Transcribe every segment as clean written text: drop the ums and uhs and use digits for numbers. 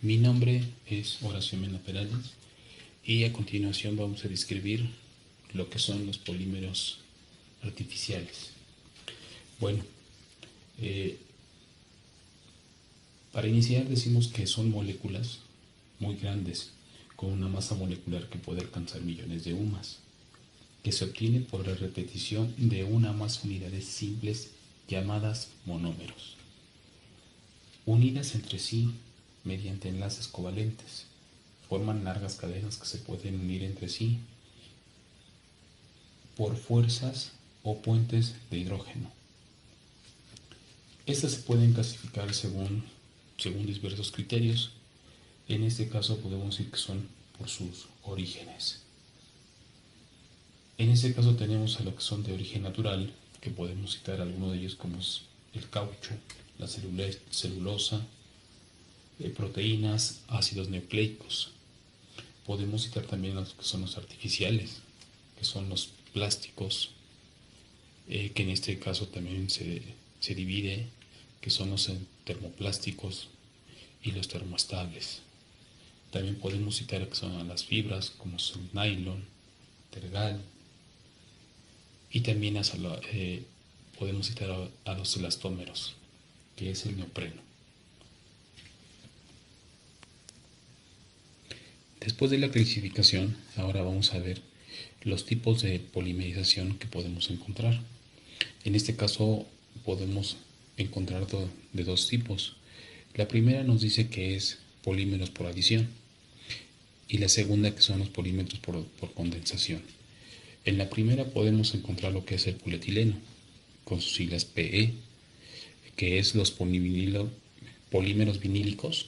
Mi nombre es Horacio Mena Perales y a continuación vamos a describir lo que son los polímeros artificiales. Bueno, eh, para iniciar decimos que son moléculas muy grandes con una masa molecular que puede alcanzar millones de UMAS, que se obtiene por la repetición de una o más unidades simples llamadas monómeros, unidas entre sí mediante enlaces covalentes. Forman largas cadenas que se pueden unir entre sí por fuerzas o puentes de hidrógeno. Estas se pueden clasificar según diversos criterios. En este caso podemos decir que son por sus orígenes. En este caso tenemos a lo que son de origen natural, que podemos citar algunos de ellos como es el caucho, la celulosa, proteínas, ácidos nucleicos. Podemos citar también los que son los artificiales, que son los plásticos, que en este caso también se divide, que son los termoplásticos y los termoestables. También podemos citar que son las fibras, como son nylon, tergal, y también podemos citar a los elastómeros, que es el neopreno. Después de la clasificación, ahora vamos a ver los tipos de polimerización que podemos encontrar. En este caso podemos encontrar de dos tipos. La primera nos dice que es polímeros por adición y la segunda que son los polímeros por condensación. En la primera podemos encontrar lo que es el polietileno, con sus siglas PE, que es los polímeros vinílicos,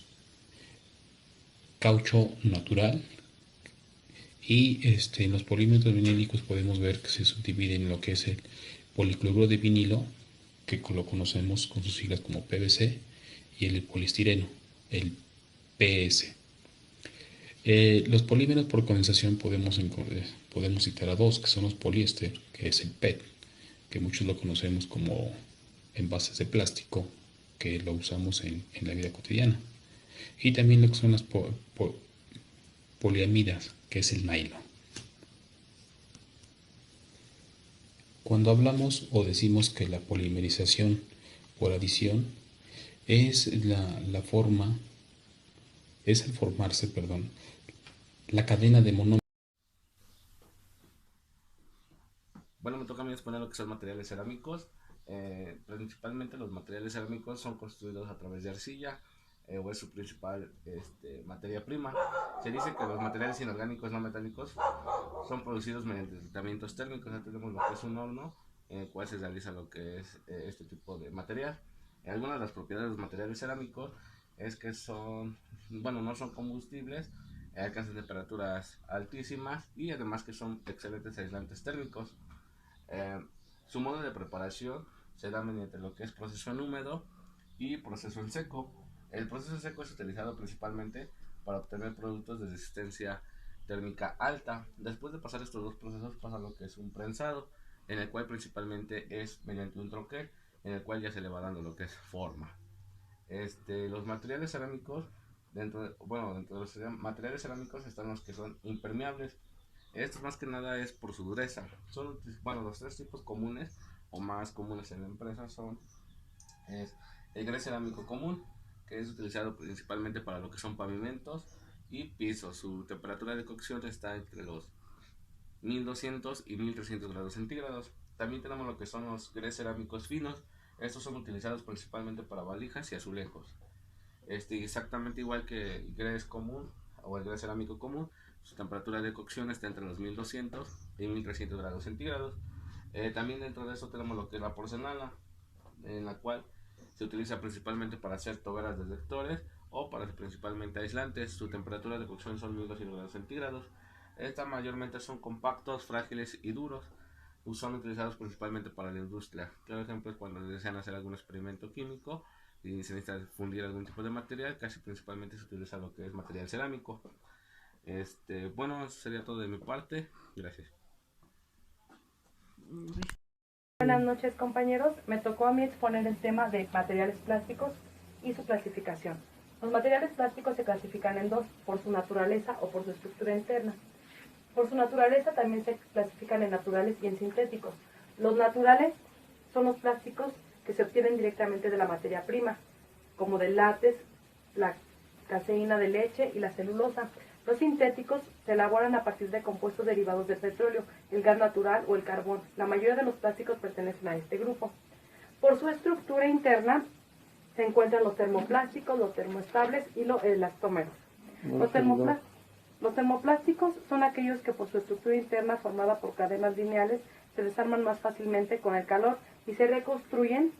caucho natural, y en los polímeros vinílicos podemos ver que se subdividen en lo que es el policloruro de vinilo, que lo conocemos con sus siglas como PVC, y el poliestireno, el PS. Los polímeros por condensación podemos citar a dos, que son los poliéster, que es el PET, que muchos lo conocemos como envases de plástico, que lo usamos en la vida cotidiana. Y también lo que son las poliamidas, que es el nylon. Cuando hablamos o decimos que la polimerización por adición es la forma, es el formarse, perdón, la cadena de monómeros. Bueno, me toca a mí exponer lo que son materiales cerámicos. Principalmente los materiales cerámicos son construidos a través de arcilla, o es su principal materia prima. Se dice que los materiales inorgánicos no metálicos son producidos mediante tratamientos térmicos. Ya tenemos lo que es un horno en el cual se realiza lo que es este tipo de material. Algunas de las propiedades de los materiales cerámicos es que no son combustibles, alcanzan temperaturas altísimas y además que son excelentes aislantes térmicos. Eh, Su modo de preparación se da mediante lo que es proceso en húmedo y proceso en seco. El proceso en seco es utilizado principalmente para obtener productos de resistencia térmica alta. Después de pasar estos dos procesos pasa lo que es un prensado, en el cual principalmente es mediante un troquel, en el cual ya se le va dando lo que es forma. Los materiales cerámicos, dentro de los materiales cerámicos están los que son impermeables. Esto más que nada es por su dureza. Los tres tipos comunes o más comunes en la empresa es el grés cerámico común, que es utilizado principalmente para lo que son pavimentos y pisos. Su temperatura de cocción está entre los 1200 y 1300 grados centígrados. También tenemos lo que son los grés cerámicos finos. Estos son utilizados principalmente para valijas y azulejos. Exactamente igual que el grés común o el grés cerámico común, su temperatura de cocción está entre los 1200 y 1300 grados centígrados. También dentro de eso tenemos lo que es la porcelana, en la cual se utiliza principalmente para hacer toberas de lectores o para principalmente aislantes. Su temperatura de cocción son 1200 grados centígrados. Estas mayormente son compactos, frágiles y duros. Son utilizados principalmente para la industria. Claro ejemplo es cuando desean hacer algún experimento químico y se necesita fundir algún tipo de material, casi principalmente se utiliza lo que es material cerámico. Bueno, eso sería todo de mi parte. Gracias. Buenas noches, compañeros. Me tocó a mí exponer el tema de materiales plásticos y su clasificación. Los materiales plásticos se clasifican en dos, por su naturaleza o por su estructura interna. Por su naturaleza también se clasifican en naturales y en sintéticos. Los naturales son los plásticos que se obtienen directamente de la materia prima, como del látex, la caseína de leche y la celulosa. Los sintéticos se elaboran a partir de compuestos derivados del petróleo, el gas natural o el carbón. La mayoría de los plásticos pertenecen a este grupo. Por su estructura interna se encuentran los termoplásticos, los termoestables y los elastómeros. Los termoplásticos son aquellos que por su estructura interna formada por cadenas lineales se desarman más fácilmente con el calor y se reconstruyen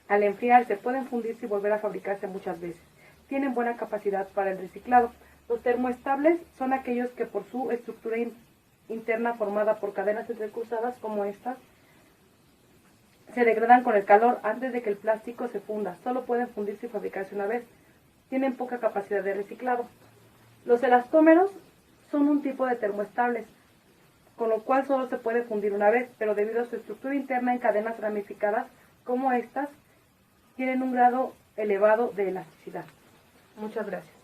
al enfriarse. Pueden fundirse y volver a fabricarse muchas veces. Tienen buena capacidad para el reciclado. Los termoestables son aquellos que por su estructura interna formada por cadenas entrecruzadas como estas se degradan con el calor antes de que el plástico se funda. Solo pueden fundirse y fabricarse una vez. Tienen poca capacidad de reciclado. Los elastómeros son un tipo de termoestables, con lo cual solo se puede fundir una vez, pero debido a su estructura interna en cadenas ramificadas como estas, tienen un grado elevado de elasticidad. Muchas gracias.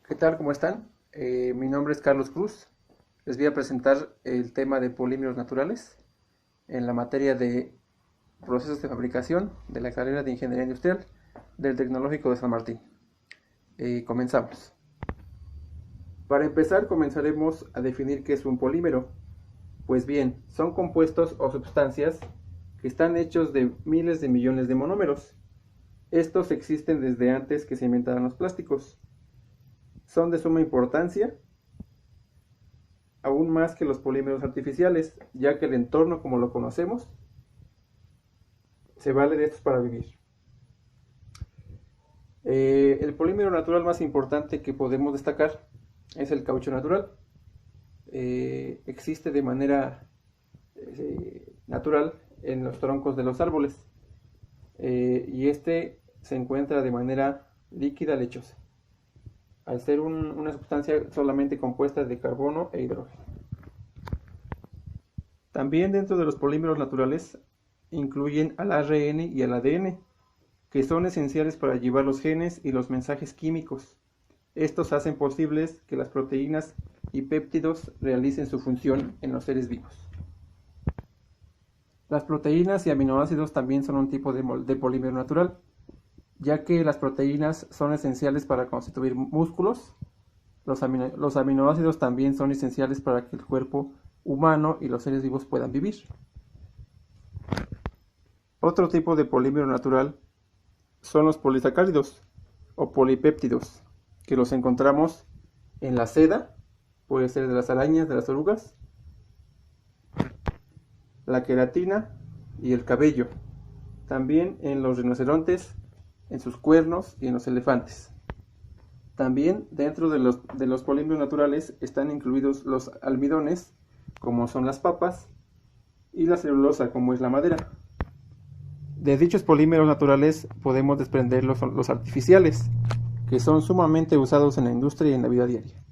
¿Qué tal? ¿Cómo están? Mi nombre es Carlos Cruz. Les voy a presentar el tema de polímeros naturales en la materia de procesos de fabricación de la carrera de Ingeniería Industrial del Tecnológico de San Martín. Comenzamos. Para empezar, comenzaremos a definir qué es un polímero. Pues bien, son compuestos o sustancias que están hechos de miles de millones de monómeros. Estos existen desde antes que se inventaran los plásticos. Son de suma importancia, aún más que los polímeros artificiales, ya que el entorno como lo conocemos se vale de estos para vivir. El polímero natural más importante que podemos destacar es el caucho natural. Existe de manera natural en los troncos de los árboles y este se encuentra de manera líquida lechosa, al ser una sustancia solamente compuesta de carbono e hidrógeno. También dentro de los polímeros naturales incluyen al ARN y al ADN, que son esenciales para llevar los genes y los mensajes químicos. Estos hacen posibles que las proteínas y péptidos realicen su función en los seres vivos. Las proteínas y aminoácidos también son un tipo de polímero natural, ya que las proteínas son esenciales para constituir músculos. Los aminoácidos también son esenciales para que el cuerpo humano y los seres vivos puedan vivir. Otro tipo de polímero natural son los polisacáridos o polipéptidos, que los encontramos en la seda, puede ser de las arañas, de las orugas, la queratina y el cabello, también en los rinocerontes, en sus cuernos y en los elefantes. También dentro de los polímeros naturales están incluidos los almidones, como son las papas, y la celulosa, como es la madera. De dichos polímeros naturales podemos desprender los artificiales, que son sumamente usados en la industria y en la vida diaria.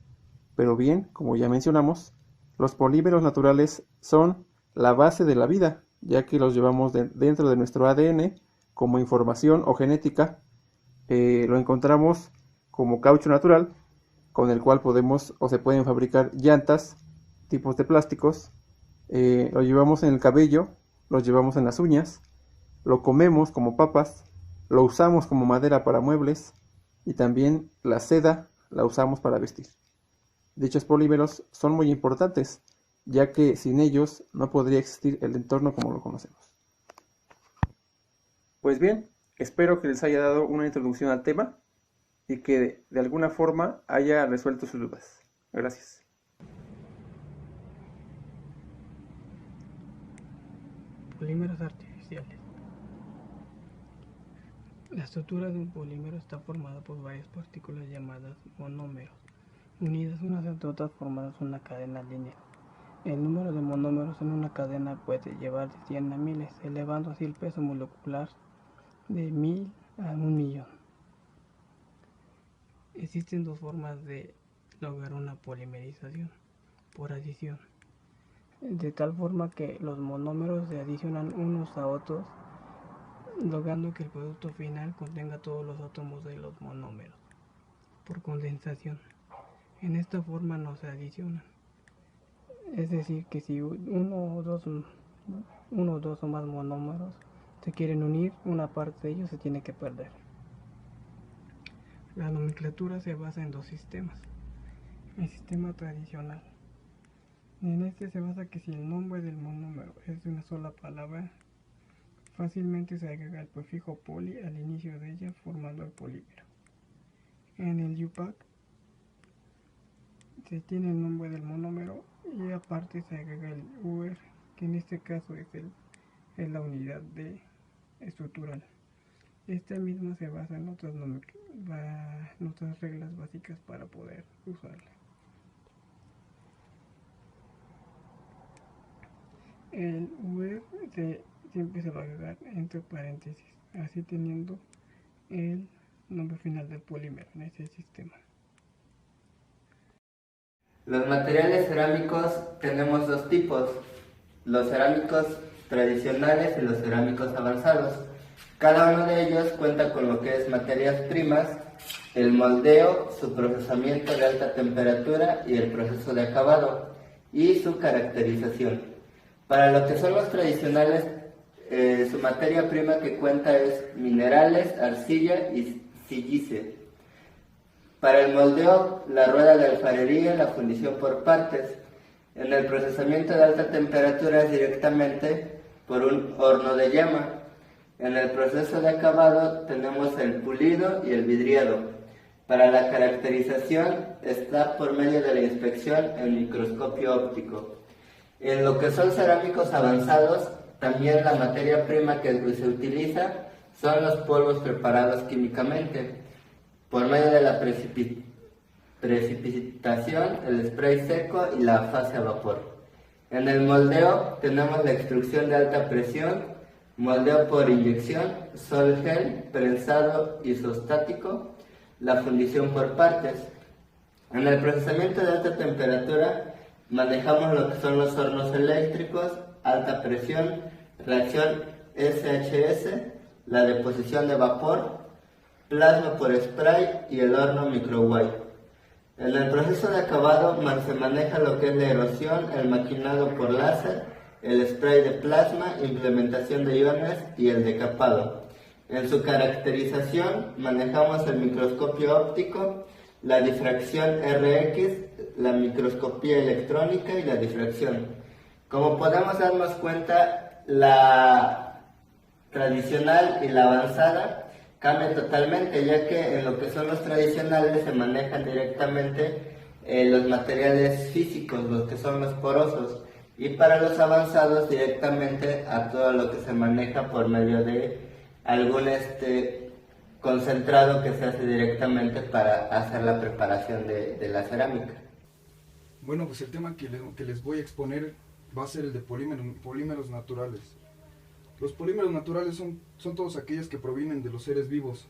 Pero bien, como ya mencionamos, los polímeros naturales son la base de la vida, ya que los llevamos dentro de nuestro ADN como información o genética. Lo encontramos como caucho natural, con el cual podemos o se pueden fabricar llantas, tipos de plásticos. Lo llevamos en el cabello, lo llevamos en las uñas, lo comemos como papas, lo usamos como madera para muebles y también la seda la usamos para vestir. Dichos polímeros son muy importantes, ya que sin ellos no podría existir el entorno como lo conocemos. Pues bien, espero que les haya dado una introducción al tema y que de alguna forma haya resuelto sus dudas. Gracias. Polímeros artificiales. La estructura de un polímero está formada por varias partículas llamadas monómeros, unidas unas entre otras formando una cadena lineal. El número de monómeros en una cadena puede llevar de 100 a miles, elevando así el peso molecular de 1000 a 1.000.000. Existen dos formas de lograr una polimerización: por adición, de tal forma que los monómeros se adicionan unos a otros, logrando que el producto final contenga todos los átomos de los monómeros por condensación. En esta forma no se adicionan. Es decir, que si uno o dos o más monómeros se quieren unir, una parte de ellos se tiene que perder. La nomenclatura se basa en dos sistemas. El sistema tradicional. En este se basa que si el nombre del monómero es de una sola palabra, fácilmente se agrega el prefijo poli al inicio de ella formando el polímero. En el UPAC se tiene el nombre del monómero y aparte se agrega el UR, que en este caso es la unidad estructural. Esta misma se basa en otras reglas básicas para poder usarla. El UR siempre se va a agregar entre paréntesis, así teniendo el nombre final del polímero en ese sistema. Los materiales cerámicos tenemos dos tipos, los cerámicos tradicionales y los cerámicos avanzados. Cada uno de ellos cuenta con lo que es materias primas, el moldeo, su procesamiento de alta temperatura y el proceso de acabado y su caracterización. Para lo que son los tradicionales, su materia prima que cuenta es minerales, arcilla y sillice. Para el moldeo, la rueda de alfarería, la fundición por partes. En el procesamiento de alta temperatura es directamente por un horno de llama. En el proceso de acabado tenemos el pulido y el vidriado. Para la caracterización está por medio de la inspección en microscopio óptico. En lo que son cerámicos avanzados, también la materia prima que se utiliza son los polvos preparados químicamente. Por medio de la precipitación, el spray seco y la fase a vapor. En el moldeo tenemos la extrusión de alta presión, moldeo por inyección, sol gel, prensado isostático, la fundición por partes. En el procesamiento de alta temperatura manejamos lo que son los hornos eléctricos, alta presión, reacción SHS, la deposición de vapor, plasma por spray y el horno microwave. En el proceso de acabado se maneja lo que es la erosión, el maquinado por láser, el spray de plasma, implementación de iones y el decapado. En su caracterización manejamos el microscopio óptico, la difracción RX, la microscopía electrónica y la difracción. Como podemos darnos cuenta, la tradicional y la avanzada cambia totalmente, ya que en lo que son los tradicionales se manejan directamente los materiales físicos, los que son los porosos, y para los avanzados directamente a todo lo que se maneja por medio de algún concentrado que se hace directamente para hacer la preparación de la cerámica. Bueno, pues el tema que les voy a exponer va a ser el de polímeros naturales. Los polímeros naturales son todos aquellos que provienen de los seres vivos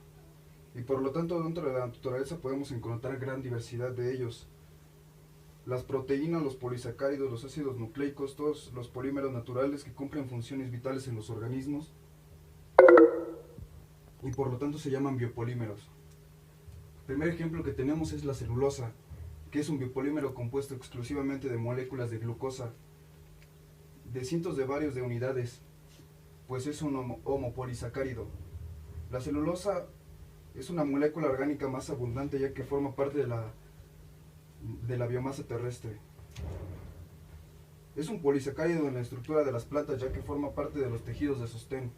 y por lo tanto dentro de la naturaleza podemos encontrar gran diversidad de ellos. Las proteínas, los polisacáridos, los ácidos nucleicos, todos los polímeros naturales que cumplen funciones vitales en los organismos y por lo tanto se llaman biopolímeros. El primer ejemplo que tenemos es la celulosa, que es un biopolímero compuesto exclusivamente de moléculas de glucosa, de cientos de varios de unidades, pues es un homopolisacárido. La celulosa es una molécula orgánica más abundante ya que forma parte de la biomasa terrestre. Es un polisacárido en la estructura de las plantas ya que forma parte de los tejidos de sostén.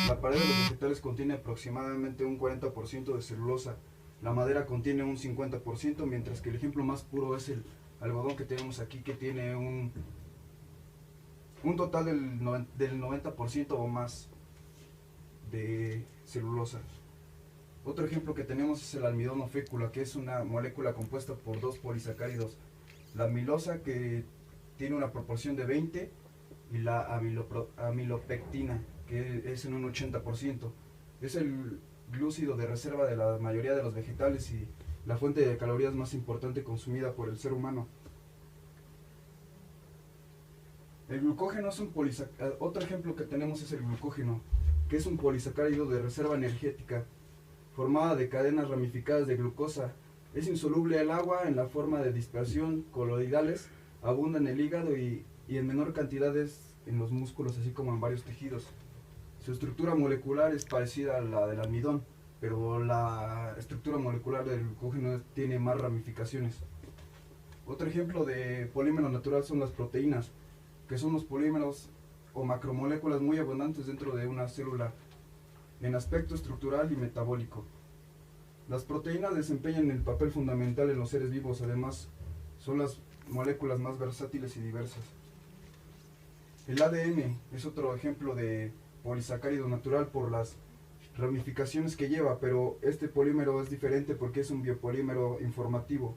La pared de los vegetales contiene aproximadamente un 40% de celulosa. La madera contiene un 50%, mientras que el ejemplo más puro es el algodón que tenemos aquí, que tiene un total del 90% o más de celulosa. Otro ejemplo que tenemos es el almidón o fécula, que es una molécula compuesta por dos polisacáridos. La amilosa, que tiene una proporción de 20, y la amilopectina, que es en un 80%. Es el glúcido de reserva de la mayoría de los vegetales y la fuente de calorías más importante consumida por el ser humano. El glucógeno es un polisacárido. Otro ejemplo que tenemos es el glucógeno, que es un polisacárido de reserva energética, formada de cadenas ramificadas de glucosa. Es insoluble al agua en la forma de dispersión coloidales, abunda en el hígado y en menor cantidades en los músculos, así como en varios tejidos. Su estructura molecular es parecida a la del almidón, pero la estructura molecular del glucógeno tiene más ramificaciones. Otro ejemplo de polímero natural son las proteínas, que son los polímeros o macromoléculas muy abundantes dentro de una célula en aspecto estructural y metabólico. Las proteínas desempeñan el papel fundamental en los seres vivos, además son las moléculas más versátiles y diversas. El ADN es otro ejemplo de polisacárido natural por las ramificaciones que lleva, pero este polímero es diferente porque es un biopolímero informativo,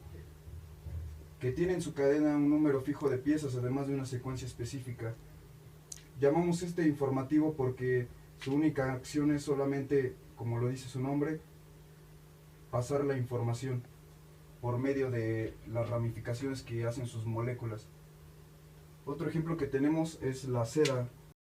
que tiene en su cadena un número fijo de piezas, además de una secuencia específica. Llamamos este informativo porque su única acción es solamente, como lo dice su nombre, pasar la información por medio de las ramificaciones que hacen sus moléculas. Otro ejemplo que tenemos es la seda,